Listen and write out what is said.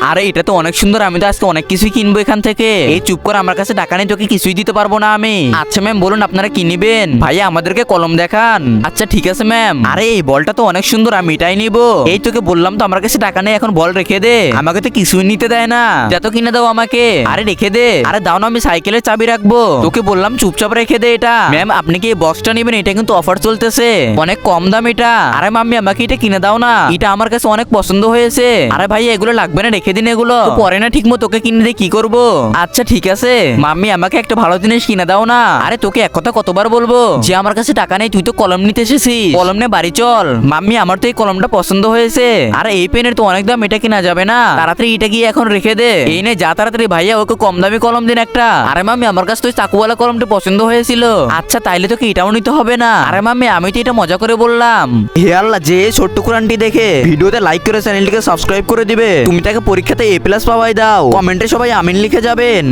আরে এটা তো অনেক সুন্দর, আমি তো আজকে অনেক কিছুই কিনবো এখান থেকে। এই চুপ করে, আমার কাছে টাকা নেই, তোকে কিছুই দিতে পারবো না আমি। আচ্ছা ম্যাম বলুন আপনারা কি নিবেন? ভাইয়া আমাদেরকে কলম দেখান। আচ্ছা ঠিক আছে ম্যাম। আরে এই বলটা তো অনেক সুন্দর, আমি এটাই নিবো। এই তোকে বললাম তো আমার কাছে টাকা নেই, এখন বল রেখে দে। আমাকে তো কিছুই নিতে দেয় না, যা তো কিনে দাও আমাকে। আরে রেখে দে। আরে দাও না, আমি সাইকেলের চাবি রাখবো। তোকে বললাম চুপচাপ রেখে দে এটা। ম্যাম আপনি কি এই বক্সটা নেবেন? এটা কিন্তু অফার চলতেছে, অনেক কম দাম এটা। আরে মাম্মি আমাকে এটা কিনে দাও না, এটা আমার কাছে অনেক পছন্দ হয়েছে। আরে ভাই এগুলো লাগবে না, রেখে দিন এগুলো, পরে না ঠিক মতো তোকে কিনে দিয়ে কি করবো? আচ্ছা ঠিক আছে মাম্মি, আমাকে একটা ভালো জিনিস কিনে দাও না। আরে তোকে এক কথা কতবার বলবো যে আমার কাছে টাকা নেই, তুই তো কলম নিতে এসেছিস, কলম নে বাড়ি চল। মাম্মি আমার তো এই কলমটা পছন্দ হয়েছে। আরে এই পেনের তো অনেক দাম, এটা কিনা যাবে না, তাড়াতাড়ি এটা গিয়ে এখন রেখে দে। এই নে যা তাড়াতাড়ি, ভাইয়া ওকে কম দামি কলম দিন একটা। আরে মাম্মি আমার কাছে তো চাকুওয়ালা কলমটা পছন্দ হয়েছিল। আচ্ছা তাইলে তোকে এটাও নিতে হবে না। আরে মাম্মি আমি তো এটা মজা করে বললাম। হে আল্লাহ, যে ছোট্ট কোরআনটি দেখে ভিডিওতে লাইক করে চ্যানেলটিকে সাবস্ক্রাইব করে দিবে। তুমি তাকে পরীক্ষাতে A+ পাওয়াই দাও। কমেন্টে সবাই আমিন লিখে যাবেন।